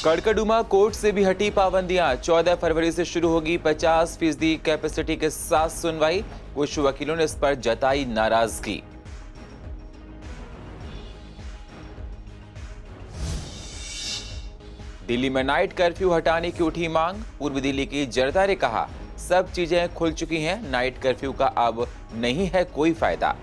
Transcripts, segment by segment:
कड़कड़ुमा court से भी हटी पाबंदियां। 14 फरवरी से शुरू होगी 50% कैपेसिटी के साथ सुनवाई। कुछ वकीलों ने इस पर जताई नाराजगी। दिल्ली में नाइट कर्फ्यू हटाने की उठी मांग। पूर्व दिल्ली की जनता ने कहा, सब चीजें खुल चुकी हैं, नाइट कर्फ्यू का अब नहीं है कोई फायदा।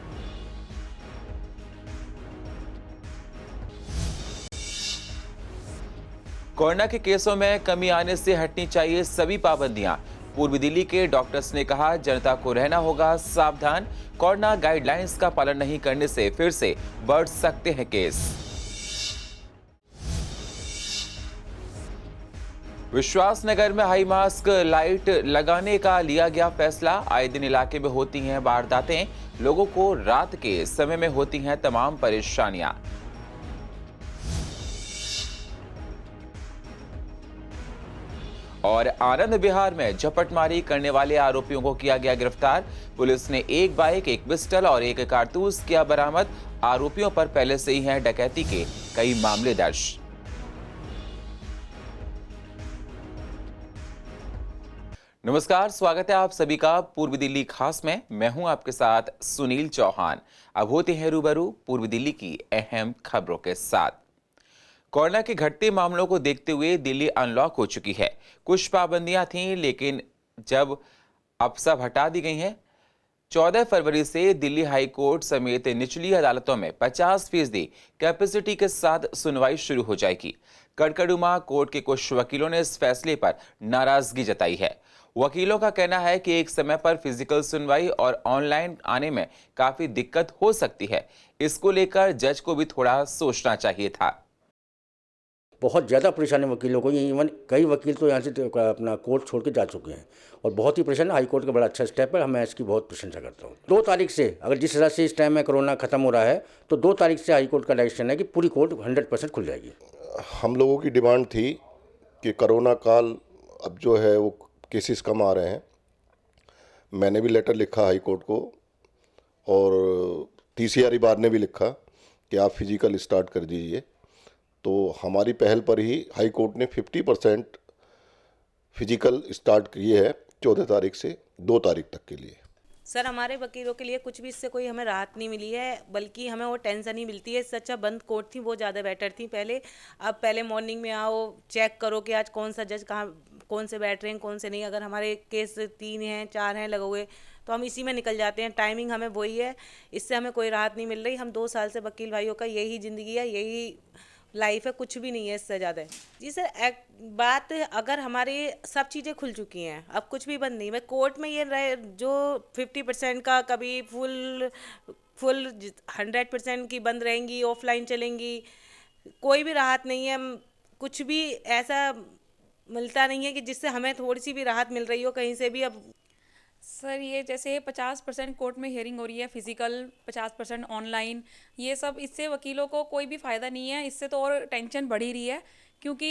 कोरोना के केसों में कमी आने से हटनी चाहिए सभी पाबंदियां। पूर्व दिल्ली के डॉक्टर्स ने कहा, जनता को रहना होगा सावधान। कोरोना गाइडलाइंस का पालन नहीं करने से फिर से बढ़ सकते हैं केस। विश्वास नगर में हाई मास्क लाइट लगाने का लिया गया फैसला। आए दिन इलाके में होती हैं वारदातें, लोगों को रात के समय में होती हैं तमाम परेशानियां। और आनंद विहार में झपटमारी करने वाले आरोपियों को किया गया गिरफ्तार। पुलिस ने एक बाइक, एक पिस्टल और एक कारतूस किया बरामद। आरोपियों पर पहले से ही हैं डकैती के कई मामले दर्ज। नमस्कार, स्वागत है आप सभी का पूर्व दिल्ली खास में। मैं हूं आपके साथ सुनील चौहान। अब होते हैं रूबरू पूर्व दिल्ली की अहम खबरों के साथ। कोरोना के घटते मामलों को देखते हुए दिल्ली अनलॉक हो चुकी है। कुछ पाबंदियां थीं, लेकिन जब अब सब हटा दी गई हैं। 14 फरवरी से दिल्ली हाई कोर्ट समेत निचली अदालतों में 50% कैपेसिटी के साथ सुनवाई शुरू हो जाएगी। कड़कड़ुमा कोर्ट के कुछ वकीलों ने इस फैसले पर नाराजगी जताई है। वकीलों का कहना है कि एक समय पर फिजिकल सुनवाई और ऑनलाइन आने में काफी दिक्कत हो सकती है। इसको लेकर जज को भी थोड़ा सोचना चाहिए था। बहुत ज़्यादा परेशानी वकीलों को, इवन कई वकील तो यहाँ से अपना कोर्ट छोड़ के जा चुके हैं और बहुत ही परेशान। हाई कोर्ट का बड़ा अच्छा स्टेप है, मैं इसकी बहुत प्रशंसा करता हूँ। 2 तारीख से, अगर जिस तरह से इस टाइम में कोरोना खत्म हो रहा है, तो 2 तारीख से हाई कोर्ट का डायरेक्शन है कि पूरी कोर्ट 100% खुल जाएगी। हम लोगों की डिमांड थी कि कोरोना काल अब जो है वो केसेस कम आ रहे हैं। मैंने भी लेटर लिखा हाई कोर्ट को और TCR बार ने भी लिखा कि आप फिजिकल स्टार्ट कर दीजिए। तो हमारी पहल पर ही हाई कोर्ट ने 50% फिजिकल स्टार्ट किए है 14 तारीख से 2 तारीख तक के लिए। सर, हमारे वकीलों के लिए कुछ भी इससे कोई हमें राहत नहीं मिली है, बल्कि हमें वो टेंशन ही मिलती है। इससे अच्छा बंद कोर्ट थी, वो ज़्यादा बेटर थी पहले। अब पहले मॉर्निंग में आओ, चेक करो कि आज कौन सा जज कहाँ कौन से बैठ रहे हैं, कौन से नहीं। अगर हमारे केस 3 हैं 4 हैं लगे हुए, तो हम इसी में निकल जाते हैं। टाइमिंग हमें वही है, इससे हमें कोई राहत नहीं मिल रही। हम 2 साल से वकील भाइयों का यही ज़िंदगी है, यही लाइफ है, कुछ भी नहीं है इससे ज़्यादा। जी सर, बात अगर हमारे सब चीज़ें खुल चुकी हैं, अब कुछ भी बंद नहीं। मैं कोर्ट में ये रहे जो 50% का, कभी फुल 100% की बंद रहेंगी, ऑफलाइन चलेंगी, कोई भी राहत नहीं है। कुछ भी ऐसा मिलता नहीं है कि जिससे हमें थोड़ी सी भी राहत मिल रही हो कहीं से भी। अब सर, ये जैसे 50% कोर्ट में हियरिंग हो रही है, फिजिकल 50% ऑनलाइन, ये सब इससे वकीलों को कोई भी फ़ायदा नहीं है। इससे तो और टेंशन बढ़ ही रही है, क्योंकि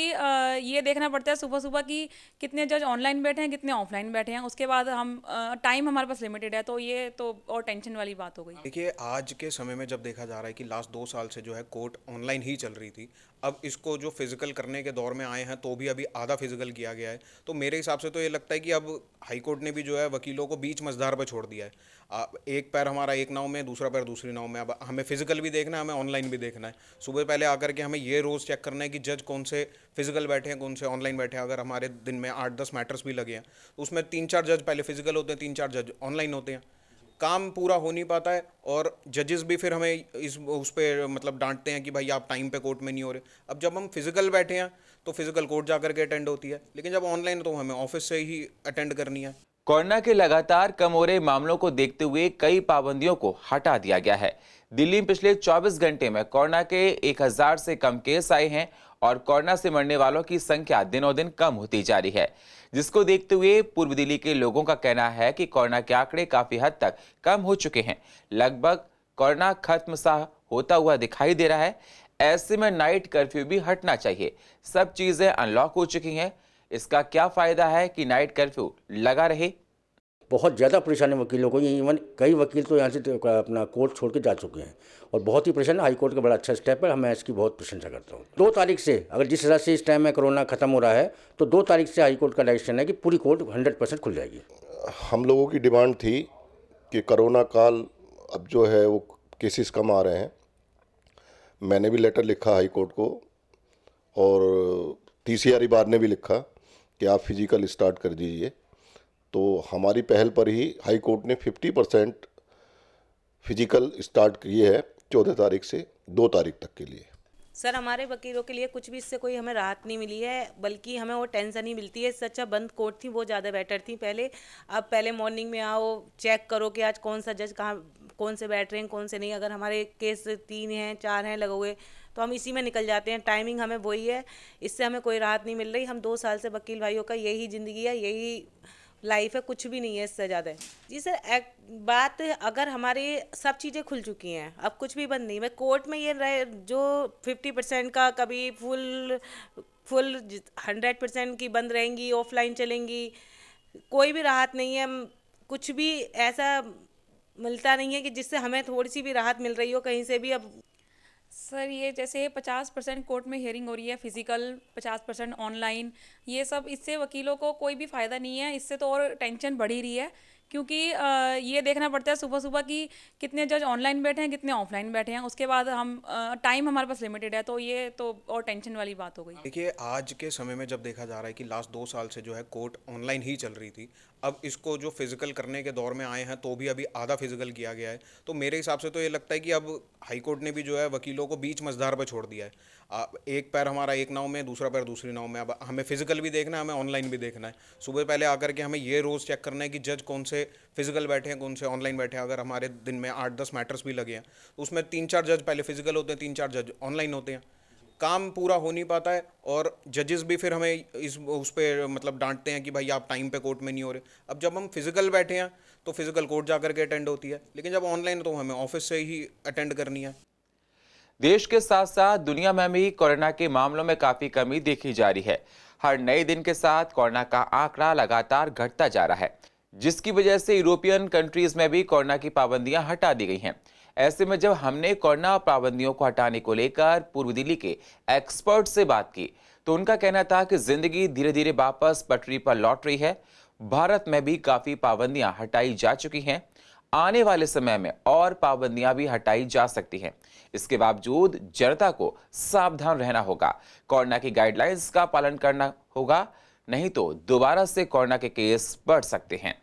ये देखना पड़ता है सुबह सुबह कि कितने जज ऑनलाइन बैठे हैं, कितने ऑफलाइन बैठे हैं। उसके बाद हम टाइम हमारे पास लिमिटेड है, तो ये तो और टेंशन वाली बात हो गई। देखिए, आज के समय में जब देखा जा रहा है कि लास्ट 2 साल से जो है कोर्ट ऑनलाइन ही चल रही थी, अब इसको जो फिजिकल करने के दौर में आए हैं तो भी अभी आधा फिजिकल किया गया है। तो मेरे हिसाब से तो ये लगता है कि अब हाई कोर्ट ने भी जो है वकीलों को बीच मझधार पर छोड़ दिया है। एक पैर हमारा एक नाव में, दूसरा पैर दूसरी नाव में। अब हमें फिजिकल भी देखना है, हमें ऑनलाइन भी देखना है। सुबह पहले आकर के हमें ये रोज़ चेक करना है कि जज कौन से फिजिकल बैठे हैं, कौन से ऑनलाइन बैठे हैं। अगर हमारे दिन में 8-10 मैटर्स भी लगे हैं तो उसमें 3-4 जज पहले फिजिकल होते हैं, 3-4 जज ऑनलाइन होते हैं। काम पूरा हो नहीं पाता है और जजेस भी फिर हमें उस पर मतलब डांटते हैं कि भाई आप टाइम पे कोर्ट में नहीं हो रहे। अब जब हम फिजिकल बैठे हैं तो फिजिकल कोर्ट जा करके अटेंड होती है, लेकिन जब ऑनलाइन तो हमें ऑफिस से ही अटेंड करनी है। कोरोना के लगातार कम हो रहे मामलों को देखते हुए कई पाबंदियों को हटा दिया गया है। दिल्ली में पिछले 24 घंटे में कोरोना के 1000 से कम केस आए हैं और कोरोना से मरने वालों की संख्या दिनों दिन कम होती जा रही है, जिसको देखते हुए पूर्व दिल्ली के लोगों का कहना है कि कोरोना के आंकड़े काफी हद तक कम हो चुके हैं। लगभग कोरोना खत्म सा होता हुआ दिखाई दे रहा है। ऐसे में नाइट कर्फ्यू भी हटना चाहिए। सब चीजें अनलॉक हो चुकी हैं। इसका क्या फायदा है कि नाइट कर्फ्यू लगा रहे? बहुत ज़्यादा परेशानी वकीलों को, इवन कई वकील तो यहाँ से अपना कोर्ट छोड़ के जा चुके हैं और बहुत ही परेशान है। हाई कोर्ट का बड़ा अच्छा स्टेप है, मैं इसकी बहुत प्रशंसा करता हूँ। 2 तारीख से अगर जिस तरह से इस टाइम में कोरोना खत्म हो रहा है तो 2 तारीख से हाई कोर्ट का डायरेक्शन है कि पूरी कोर्ट 100% खुल जाएगी। हम लोगों की डिमांड थी कि कोरोना काल अब जो है वो केसेस कम आ रहे हैं। मैंने भी लेटर लिखा हाई कोर्ट को और TCRE बार ने भी लिखा कि आप फिजिकल स्टार्ट कर दीजिए। तो हमारी पहल पर ही हाई कोर्ट ने 50% फिजिकल स्टार्ट किए है 14 तारीख से 2 तारीख तक के लिए। सर हमारे वकीलों के लिए कुछ भी इससे कोई हमें राहत नहीं मिली है, बल्कि हमें वो टेंशन ही मिलती है। इससे अच्छा बंद कोर्ट थी वो ज़्यादा बेटर थी पहले। अब पहले मॉर्निंग में आओ, चेक करो कि आज कौन सा जज कहाँ कौन से बैठ रहे हैं कौन से नहीं। अगर हमारे केस 3 हैं 4 हैं लगे हुए तो हम इसी में निकल जाते हैं। टाइमिंग हमें वही है, इससे हमें कोई राहत नहीं मिल रही। हम 2 साल से वकील भाइयों का यही ज़िंदगी है, यही लाइफ है, कुछ भी नहीं है इससे ज़्यादा। जी सर, बात अगर हमारे सब चीज़ें खुल चुकी हैं, अब कुछ भी बंद नहीं। मैं कोर्ट में ये रहे जो 50% का, कभी फुल 100% की बंद रहेंगी, ऑफलाइन चलेंगी, कोई भी राहत नहीं है। कुछ भी ऐसा मिलता नहीं है कि जिससे हमें थोड़ी सी भी राहत मिल रही हो कहीं से भी। अब सर ये जैसे 50% कोर्ट में हियरिंग हो रही है फिजिकल, 50% ऑनलाइन, ये सब इससे वकीलों को कोई भी फ़ायदा नहीं है। इससे तो और टेंशन बढ़ ही रही है, क्योंकि ये देखना पड़ता है सुबह सुबह कि कितने जज ऑनलाइन बैठे हैं कितने ऑफलाइन बैठे हैं। उसके बाद हम टाइम हमारे पास लिमिटेड है, तो ये तो और टेंशन वाली बात हो गई। देखिए, आज के समय में जब देखा जा रहा है कि लास्ट 2 साल से जो है कोर्ट ऑनलाइन ही चल रही थी, अब इसको जो फिजिकल करने के दौर में आए हैं तो भी अभी आधा फिजिकल किया गया है। तो मेरे हिसाब से तो ये लगता है कि अब हाई कोर्ट ने भी जो है वकीलों को बीच मझधार पर छोड़ दिया है। एक पैर हमारा एक नाव में, दूसरा पैर दूसरी नाव में। अब हमें फिजिकल भी देखना है, हमें ऑनलाइन भी देखना है। सुबह पहले आकर के हमें ये रोज़ चेक करना है कि जज कौन से फिजिकल बैठे हैं कौन से ऑनलाइन बैठे हैं। अगर हमारे दिन में 8-10 मैटर्स भी लगे हैं तो उसमें 3-4 जज पहले फिजिकल होते हैं, 3-4 जज ऑनलाइन होते हैं। काम पूरा हो नहीं पाता है और जजेस भी फिर हमें उस पर मतलब डांटते हैं कि भाई आप टाइम पे कोर्ट में नहीं हो रहे। अब जब हम फिजिकल बैठे हैं तो फिजिकल कोर्ट जा करके अटेंड होती है, लेकिन जब ऑनलाइन तो हमें ऑफिस से ही अटेंड करनी है। देश के साथ साथ दुनिया में भी कोरोना के मामलों में काफी कमी देखी जा रही है। हर नए दिन के साथ कोरोना का आंकड़ा लगातार घटता जा रहा है, जिसकी वजह से यूरोपियन कंट्रीज में भी कोरोना की पाबंदियां हटा दी गई हैं। ऐसे में जब हमने कोरोना पाबंदियों को हटाने को लेकर पूर्व दिल्ली के एक्सपर्ट से बात की तो उनका कहना था कि जिंदगी धीरे धीरे वापस पटरी पर लौट रही है। भारत में भी काफी पाबंदियां हटाई जा चुकी हैं, आने वाले समय में और पाबंदियां भी हटाई जा सकती हैं। इसके बावजूद जनता को सावधान रहना होगा, कोरोना की गाइडलाइंस का पालन करना होगा, नहीं तो दोबारा से कोरोना के केस बढ़ सकते हैं।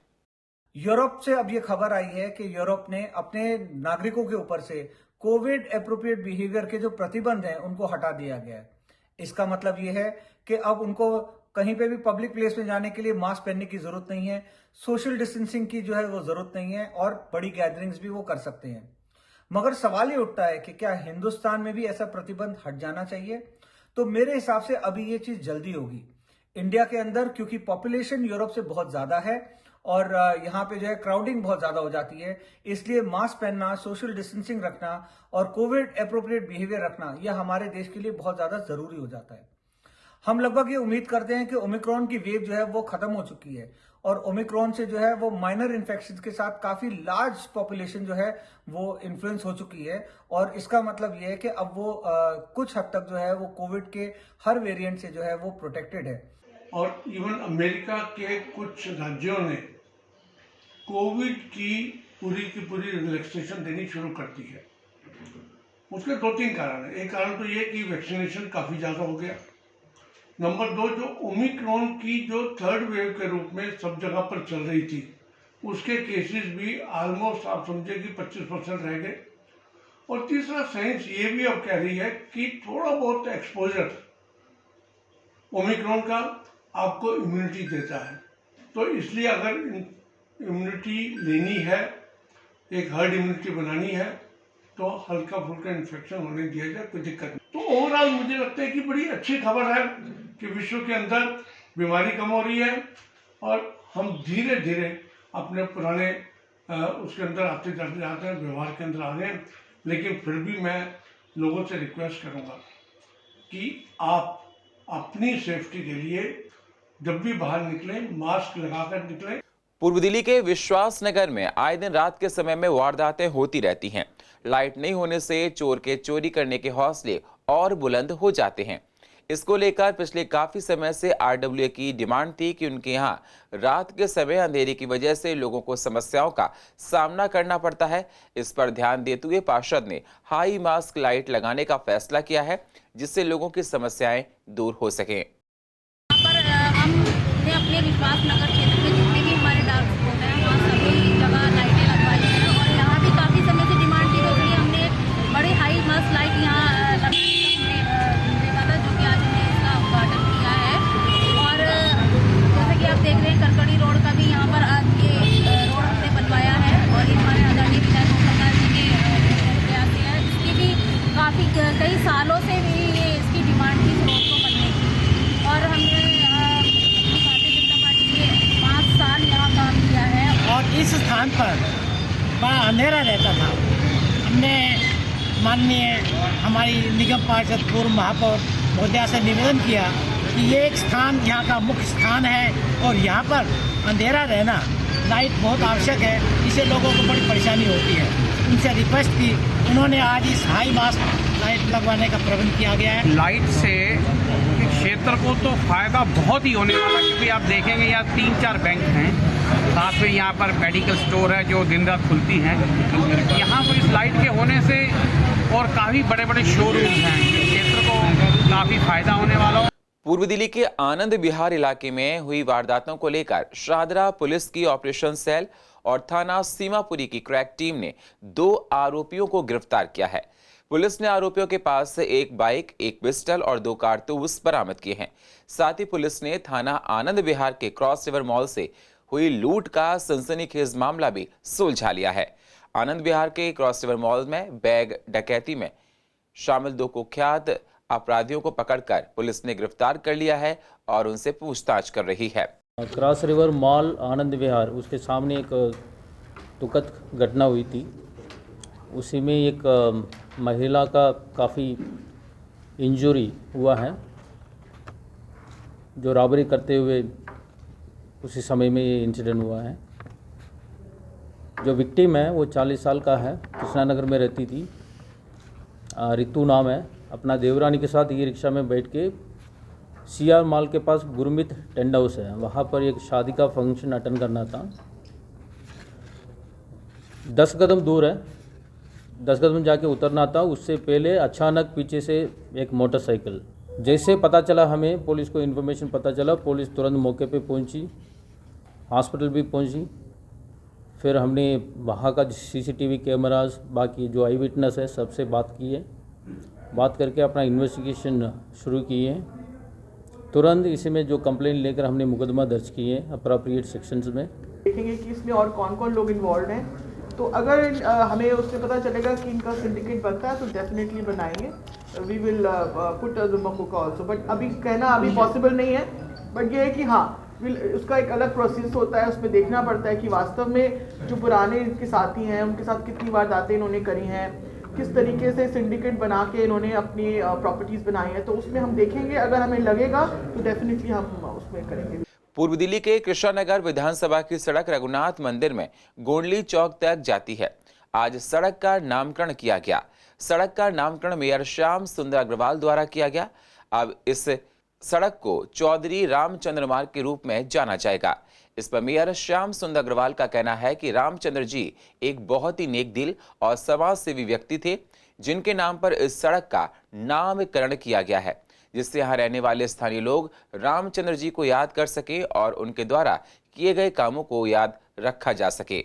यूरोप से अब ये खबर आई है कि यूरोप ने अपने नागरिकों के ऊपर से कोविड एप्रोप्रिएट बिहेवियर के जो प्रतिबंध हैं उनको हटा दिया गया है। इसका मतलब ये है कि अब उनको कहीं पे भी पब्लिक प्लेस में जाने के लिए मास्क पहनने की जरूरत नहीं है, सोशल डिस्टेंसिंग की जो है वो जरूरत नहीं है और बड़ी गैदरिंग्स भी वो कर सकते हैं। मगर सवाल ये उठता है कि क्या हिंदुस्तान में भी ऐसा प्रतिबंध हट जाना चाहिए? तो मेरे हिसाब से अभी ये चीज जल्दी होगी। इंडिया के अंदर क्योंकि पॉपुलेशन यूरोप से बहुत ज्यादा है और यहाँ पे जो है क्राउडिंग बहुत ज्यादा हो जाती है, इसलिए मास्क पहनना, सोशल डिस्टेंसिंग रखना और कोविड एप्रोप्रिएट बिहेवियर रखना यह हमारे देश के लिए बहुत ज्यादा जरूरी हो जाता है। हम लगभग ये उम्मीद करते हैं कि ओमिक्रॉन की वेव जो है वो खत्म हो चुकी है और ओमिक्रॉन से जो है वो माइनर इन्फेक्शन के साथ काफी लार्ज पॉपुलेशन जो है वो इन्फ्लुएंस हो चुकी है और इसका मतलब ये है कि अब वो कुछ हद तक जो है वो कोविड के हर वेरिएंट से जो है वो प्रोटेक्टेड है। और इवन अमेरिका के कुछ राज्यों ने कोविड की पूरी रिलैक्सेशन देनी शुरू कर दी है। उसके 2-3 कारण है। एक कारण तो ये कि वैक्सीनेशन काफ़ी ज़्यादा हो गया। नंबर 2, जो ओमिक्रॉन की जो 3rd वेव के रूप में सब जगह पर चल रही थी उसके केसेस भी ऑलमोस्ट आप समझे कि 25% रह गए। और तीसरा, साइंस ये भी अब कह रही है कि थोड़ा बहुत एक्सपोजर ओमिक्रॉन का आपको इम्यूनिटी देता है। तो इसलिए अगर इम्यूनिटी लेनी है, एक हर्ड इम्यूनिटी बनानी है, तो हल्का फुल्का इन्फेक्शन होने दिया जाए, कोई दिक्कत नहीं। तो ओवरऑल मुझे लगता है कि बड़ी अच्छी खबर है कि विश्व के अंदर बीमारी कम हो रही है और हम धीरे धीरे अपने पुराने उसके अंदर आते जाते हैं, व्यवहार के अंदर आ रहे हैं। लेकिन फिर भी मैं लोगों से रिक्वेस्ट करूँगा कि आप अपनी सेफ्टी के लिए जब भी बाहर निकलें मास्क लगाकर निकलें। पूर्व दिल्ली के विश्वास नगर में आए दिन रात के समय में वारदातें होती रहती हैं। लाइट नहीं होने से चोर के चोरी करने के हौसले और बुलंद हो जाते हैं। इसको लेकर पिछले काफी समय से आरडब्ल्यूए की डिमांड थी कि उनके यहाँ रात के समय अंधेरे की वजह से लोगों को समस्याओं का सामना करना पड़ता है। इस पर ध्यान देते हुए पार्षद ने हाई मास्क लाइट लगाने का फैसला किया है, जिससे लोगों की समस्याएं दूर हो सकें। हमने अपने विश्वास नगर क्षेत्र में जितने भी हमारे डार्क स्पॉट हैं वहाँ सभी जगह लाइटें लगवाई हैं और यहाँ भी काफ़ी समय से डिमांड थी, तो इसलिए हमने बड़ी हाई मास्क लाइट यहाँ लगाने का हमने देखा था, जो कि आज हमने इसका उद्घाटन किया है। और जैसे कि आप देख रहे हैं करकड़ी रोड का भी यहाँ पर आज ये रोड हमने बनवाया है और ये हमारे आदरणीय विधायक ओम प्रकाश जी के प्रयास से है। इसकी भी काफ़ी कई सालों से भी ये इसकी डिमांड थी इस रोड को बनने की, और हमने भारतीय जनता पार्टी के 5 साल यहाँ काम किया है। और इस स्थान पर बड़ा अंधेरा रहता था। हमने माननीय हमारी निगम पार्षद पूर्व महापौर महोदया से निवेदन किया कि ये एक स्थान यहाँ का मुख्य स्थान है और यहाँ पर अंधेरा रहना, लाइट बहुत आवश्यक है, इससे लोगों को बड़ी परेशानी होती है। उनसे रिक्वेस्ट की, उन्होंने आज इस हाई मास्क लाइट लगवाने का प्रबंध किया गया है। लाइट से क्षेत्र को तो फायदा बहुत ही होने वाला, क्योंकि आप देखेंगे यहाँ 3-4 बैंक हैं, साथ में यहाँ पर मेडिकल स्टोर है जो दिन रात खुलती हैं। यहाँ पर इस लाइट के होने से और काफ़ी बड़े बड़े शोरूम्स हैं, क्षेत्र को काफ़ी फायदा होने वाला हो। पूर्व दिल्ली के आनंद विहार इलाके में हुई वारदातों को लेकर शाहदरा पुलिस की ऑपरेशन सेल और थाना सीमापुरी की क्रैक टीम ने 2 आरोपियों को गिरफ्तार किया है। पुलिस ने आरोपियों के पास से 1 बाइक, 1 पिस्टल और 2 कारतूस बरामद किए हैं। साथ ही पुलिस ने थाना आनंद विहार के क्रॉस रिवर मॉल से हुई लूट का सनसनीखेज मामला भी सुलझा लिया है। आनंद विहार के क्रॉस रिवर मॉल में बैग डकैती में शामिल 2 कुख्यात अपराधियों को पकड़कर पुलिस ने गिरफ्तार कर लिया है और उनसे पूछताछ कर रही है। Cross river mall Anand Vihar, उसके सामने एक दुखद घटना हुई थी। उसी में एक महिला का काफ़ी इंजरी हुआ है, जो रॉबरी करते हुए उसी समय में ये इंसिडेंट हुआ है। जो विक्टिम है वो 40 साल का है, कृष्णानगर में रहती थी, रितु नाम है। अपना देवरानी के साथ ये रिक्शा में बैठ के CR मॉल के पास गुरमीत टेंट हाउस है, वहाँ पर एक शादी का फंक्शन अटेंड करना था। 10 कदम दूर है, 10 कदम जाके उतरना था। उससे पहले अचानक पीछे से एक मोटरसाइकिल, जैसे पता चला हमें, पुलिस को इन्फॉर्मेशन पता चला, पुलिस तुरंत मौके पे पहुंची, हॉस्पिटल भी पहुंची। फिर हमने वहाँ का CCTV कैमरास, बाकी जो आई विटनेस है, सबसे बात की है। बात करके अपना इन्वेस्टिगेशन शुरू किए हैं। तुरंत इसमें जो कंप्लेंट लेकर हमने मुकदमा दर्ज किए हैं अप्रोप्रिएट सेक्शंस में। देखेंगे कि इसमें और कौन कौन लोग इन्वॉल्व हैं, तो अगर हमें उससे पता चलेगा कि इनका सिंडिकेट बनता है तो डेफिनेटली बनाएंगे। वी विल पुट द मकुका ऑल्सो, बट अभी कहना अभी पॉसिबल नहीं है। बट ये है कि हाँ, उसका एक अलग प्रोसेस होता है, उसमें देखना पड़ता है कि वास्तव में जो पुराने इनके साथी हैं उनके साथ कितनी वारदातें इन्होंने करी हैं, किस तरीके से सिंडिकेट बना के इन्होंने अपनी प्रॉपर्टीज़ बनाई हैं। तो उसमें हम देखेंगे, अगर हमें लगेगा तो डेफिनेटली हम उसमें करेंगे। पूर्व दिल्ली के कृष्णानगर विधानसभा की सड़क रघुनाथ मंदिर में गोंडली चौक तक जाती है। आज सड़क का नामकरण किया गया। सड़क का नामकरण मेयर श्याम सुंदर अग्रवाल द्वारा किया गया। अब इस सड़क को चौधरी रामचंद्र मार्ग के रूप में जाना जाएगा। इस पर मेयर श्याम सुंदर अग्रवाल का कहना है कि रामचंद्र जी एक बहुत ही नेक दिल और समाज सेवी व्यक्ति थे, जिनके नाम पर इस सड़क का नामकरण किया गया है, जिससे यहाँ रहने वाले स्थानीय लोग रामचंद्र जी को याद कर सके और उनके द्वारा किए गए कामों को याद रखा जा सके।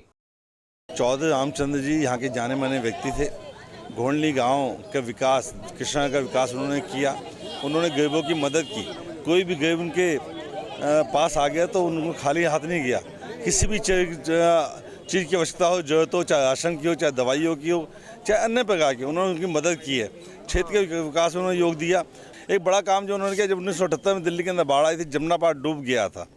चौधरी रामचंद्र जी यहाँ के जाने माने व्यक्ति थे। गोंडली गांव का विकास, कृष्णानगर का विकास उन्होंने किया। उन्होंने गरीबों की मदद की। कोई भी गरीब उनके पास आ गया तो उनको खाली हाथ नहीं गया। किसी भी चीज़ की आवश्यकता हो, जरूरत हो, चाहे राशन की हो, चाहे दवाइयों की हो, चाहे अन्य प्रकार की, उन्होंने उनकी मदद की है। क्षेत्र के विकास में उन्होंने योग दिया। एक बड़ा काम जो उन्होंने किया, जब 1978 में दिल्ली के अंदर बाढ़ आई थी, जमुना पार डूब गया था,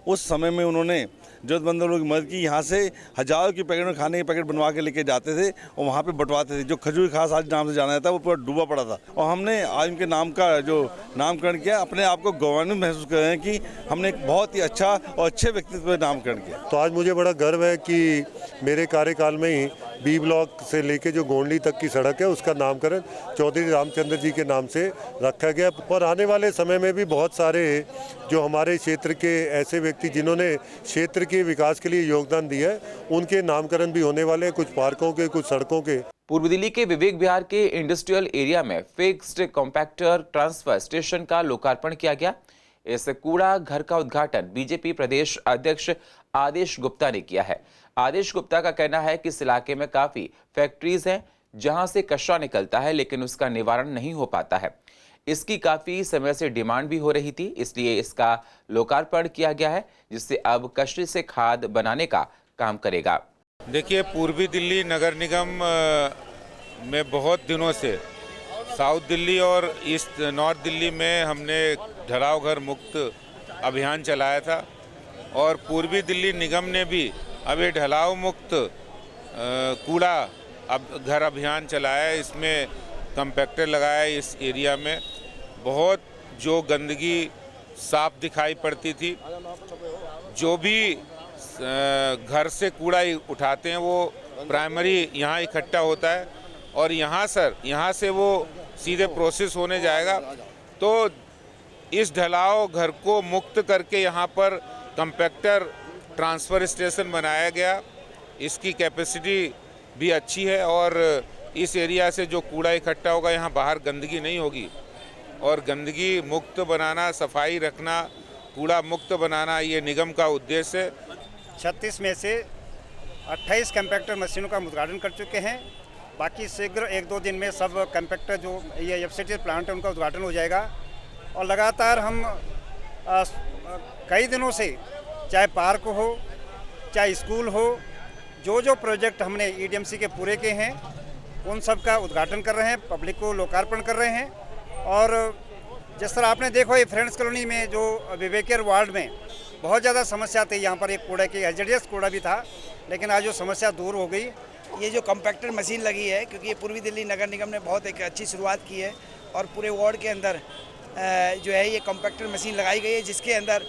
उस समय में उन्होंने जरूरतमंद लोगों की मदद की। यहाँ से हज़ारों के पैकेट में खाने के पैकेट बनवा के लेके जाते थे और वहाँ पे बंटवाते थे। जो खजूरी खास आज नाम से जाना जाता है वो पूरा डूबा पड़ा था और हमने आज उनके नाम का जो नामकरण किया, अपने आप को गौरवान्वित महसूस कर रहे हैं कि हमने एक बहुत ही अच्छा और अच्छे व्यक्तित्व का नामकरण किया। तो आज मुझे बड़ा गर्व है कि मेरे कार्यकाल में ही बी ब्लॉक से लेके जो गोंडली तक की सड़क है उसका नामकरण चौधरी रामचंद्र जी के नाम से रखा गया। और आने वाले समय में भी बहुत सारे जो हमारे क्षेत्र के ऐसे व्यक्ति जिन्होंने क्षेत्र के विकास के लिए योगदान दिया है, उनके नामकरण भी होने वाले हैं, कुछ पार्कों के, कुछ सड़कों के। पूर्व दिल्ली के विवेक विहार के इंडस्ट्रियल एरिया में फिक्स्ड कॉम्पैक्टर ट्रांसफर स्टेशन का लोकार्पण किया गया। इस कूड़ा घर का उद्घाटन बीजेपी प्रदेश अध्यक्ष आदेश गुप्ता ने किया है। आदेश गुप्ता का कहना है कि इस इलाके में काफी फैक्ट्रीज हैं जहां से कचरा निकलता है, लेकिन उसका निवारण नहीं हो पाता है। इसकी काफी समय से डिमांड भी हो रही थी, इसलिए इसका लोकार्पण किया गया है, जिससे अब कचरे से खाद बनाने का काम करेगा। देखिए, पूर्वी दिल्ली नगर निगम में बहुत दिनों से साउथ दिल्ली और ईस्ट नॉर्थ दिल्ली में हमने ढलाव घर मुक्त अभियान चलाया था और पूर्वी दिल्ली निगम ने भी अब ये ढलाव मुक्त कूड़ा अब घर अभियान चलाया है। इसमें कंपैक्टर लगाया है। इस एरिया में बहुत जो गंदगी साफ दिखाई पड़ती थी, जो भी घर से कूड़ा उठाते हैं वो प्राइमरी यहाँ इकट्ठा होता है और यहाँ से वो सीधे प्रोसेस होने जाएगा। तो इस ढलाव घर को मुक्त करके यहाँ पर कंपैक्टर ट्रांसफ़र स्टेशन बनाया गया। इसकी कैपेसिटी भी अच्छी है और इस एरिया से जो कूड़ा इकट्ठा होगा, यहाँ बाहर गंदगी नहीं होगी और गंदगी मुक्त बनाना, सफाई रखना, कूड़ा मुक्त बनाना ये निगम का उद्देश्य है। 36 में से 28 कंपैक्टर मशीनों का उद्घाटन कर चुके हैं। बाकी शीघ्र 1-2 दिन में सब कंपैक्टर जो ये एफसीटी प्लांट है उनका उद्घाटन हो जाएगा। और लगातार हम कई दिनों से, चाहे पार्क हो चाहे स्कूल हो, जो प्रोजेक्ट हमने ईडीएमसी के पूरे किए हैं उन सब का उद्घाटन कर रहे हैं, पब्लिक को लोकार्पण कर रहे हैं। और जिस तरह आपने देखो, ये फ्रेंड्स कॉलोनी में जो विवेकियर वार्ड में बहुत ज़्यादा समस्या थी, यहाँ पर एक कूड़ा की हैजर्डियस कूड़ा भी था, लेकिन आज वो समस्या दूर हो गई। ये जो कंपैक्टर मशीन लगी है, क्योंकि ये पूर्वी दिल्ली नगर निगम ने बहुत एक अच्छी शुरुआत की है और पूरे वार्ड के अंदर जो है ये कंपैक्टर मशीन लगाई गई है, जिसके अंदर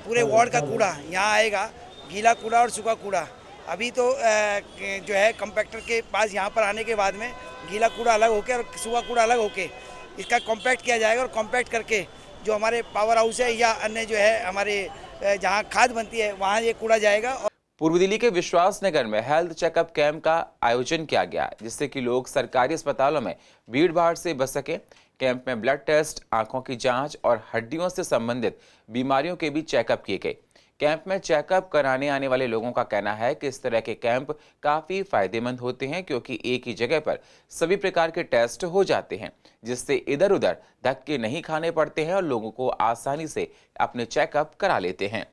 पूरे वार्ड का कूड़ा यहाँ आएगा, गीला कूड़ा और सूखा कूड़ा। अभी तो जो है कंपैक्टर के पास यहाँ पर आने के बाद में गीला कूड़ा अलग होके और सूखा कूड़ा अलग होके इसका कॉम्पैक्ट किया जाएगा और कॉम्पैक्ट करके जो हमारे पावर हाउस है या अन्य जो है हमारे जहाँ खाद बनती है वहाँ ये कूड़ा जाएगा। पूर्व दिल्ली के विश्वास नगर में हेल्थ चेकअप कैंप का आयोजन किया गया, जिससे कि लोग सरकारी अस्पतालों में भीड़ भाड़ से बच सके। कैंप में ब्लड टेस्ट, आंखों की जांच और हड्डियों से संबंधित बीमारियों के भी चेकअप किए गए। कैंप में चेकअप कराने आने वाले लोगों का कहना है कि इस तरह के कैंप काफी फायदेमंद होते हैं, क्योंकि एक ही जगह पर सभी प्रकार के टेस्ट हो जाते हैं, जिससे इधर उधर धक्के नहीं खाने पड़ते हैं और लोगों को आसानी से अपने चेकअप करा लेते हैं।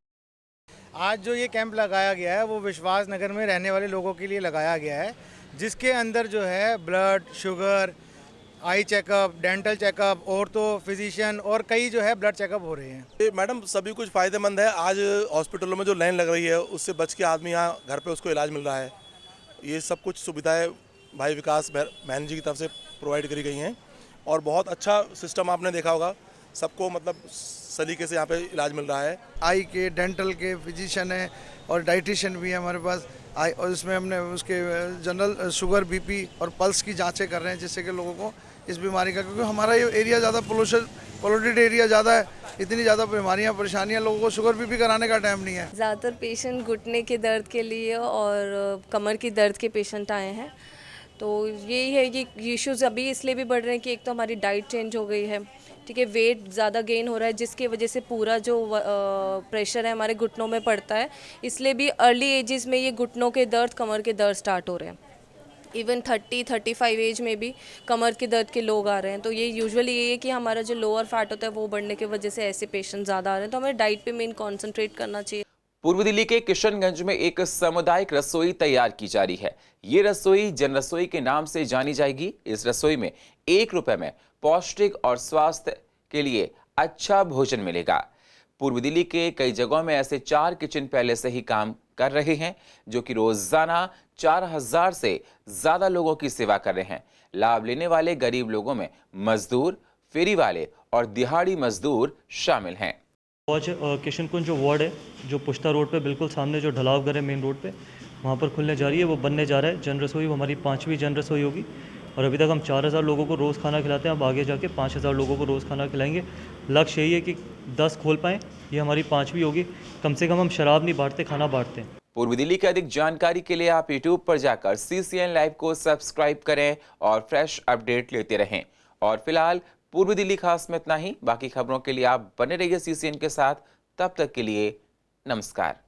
आज जो ये कैंप लगाया गया है वो विश्वास नगर में रहने वाले लोगों के लिए लगाया गया है, जिसके अंदर जो है blood, sugar, eye checkup, dental checkup, ortho, physician और कई जो है ब्लड चेकअप हो रहे हैं। मैडम, सभी कुछ फ़ायदेमंद है। आज हॉस्पिटलों में जो लाइन लग रही है उससे बच के आदमी यहाँ घर पे उसको इलाज मिल रहा है। ये सब कुछ सुविधाएं भाई विकास बहन जी की तरफ से प्रोवाइड करी गई हैं और बहुत अच्छा सिस्टम आपने देखा होगा। सबको मतलब सलीके से यहाँ पे इलाज मिल रहा है। आई के, डेंटल के फिजिशियन है और डाइटिशियन भी है हमारे पास आई, और इसमें हमने उसके जनरल शुगर, बीपी और पल्स की जांचें कर रहे हैं, जिससे कि लोगों को इस बीमारी का, क्योंकि हमारा ये एरिया ज़्यादा पोल्यूटेड एरिया ज़्यादा है, इतनी ज़्यादा बीमारियाँ परेशानियाँ, लोगों को शुगर बीपी कराने का टाइम नहीं है। ज़्यादातर पेशेंट घुटने के दर्द के लिए और कमर की दर्द के पेशेंट आए हैं। तो यही है, ये इश्यूज़ अभी इसलिए भी बढ़ रहे हैं कि एक तो हमारी डाइट चेंज हो गई है, ठीक है, वेट ज़्यादा गेन हो रहा है, जिसकी वजह से पूरा जो प्रेशर है हमारे घुटनों में पड़ता है, इसलिए भी अर्ली एजेस में ये घुटनों के दर्द, कमर के दर्द स्टार्ट हो रहे हैं। इवन 30-35 एज में भी कमर के दर्द के लोग आ रहे हैं। तो ये यूजुअली ये है कि हमारा जो लोअर फैट होता है वो बढ़ने की वजह से ऐसे पेशेंट ज़्यादा आ रहे हैं। तो हमें डाइट पे मेन कॉन्सेंट्रेट करना चाहिए। पूर्व दिल्ली के किशनगंज में एक सामुदायिक रसोई तैयार की जा रही है। ये रसोई जन रसोई के नाम से जानी जाएगी। इस रसोई में 1 रुपए में पौष्टिक और स्वास्थ्य के लिए अच्छा भोजन मिलेगा। पूर्व दिल्ली के कई जगहों में ऐसे 4 किचन पहले से ही काम कर रहे हैं, जो कि रोजाना 4000 से ज्यादा लोगों की सेवा कर रहे हैं। लाभ लेने वाले गरीब लोगों में मजदूर, फेरी वाले और दिहाड़ी मजदूर शामिल हैं। किशन कुंज जो वार्ड है, जो पुश्ता रोड पे बिल्कुल सामने जो ढलाव घर है मेन रोड पे, वहाँ पर खुलने जा रही है, वो बनने जा रहा है जन रसोई। वो हमारी 5वीं जन रसोई होगी और अभी तक हम 4000 लोगों को रोज़ खाना खिलाते हैं। अब आगे जाके 5000 लोगों को रोज़ खाना खिलाएंगे। लक्ष्य यही है कि 10 खोल पाएँ। ये हमारी 5वीं होगी। कम से कम हम शराब नहीं बांटते, खाना बांटते हैं। पूर्वी दिल्ली की अधिक जानकारी के लिए आप YouTube पर जाकर CCN लाइव को सब्सक्राइब करें और फ्रेश अपडेट लेते रहें। और फिलहाल पूर्वी दिल्ली खास में इतना ही। बाकी खबरों के लिए आप बने रहिए CCN के साथ। तब तक के लिए नमस्कार।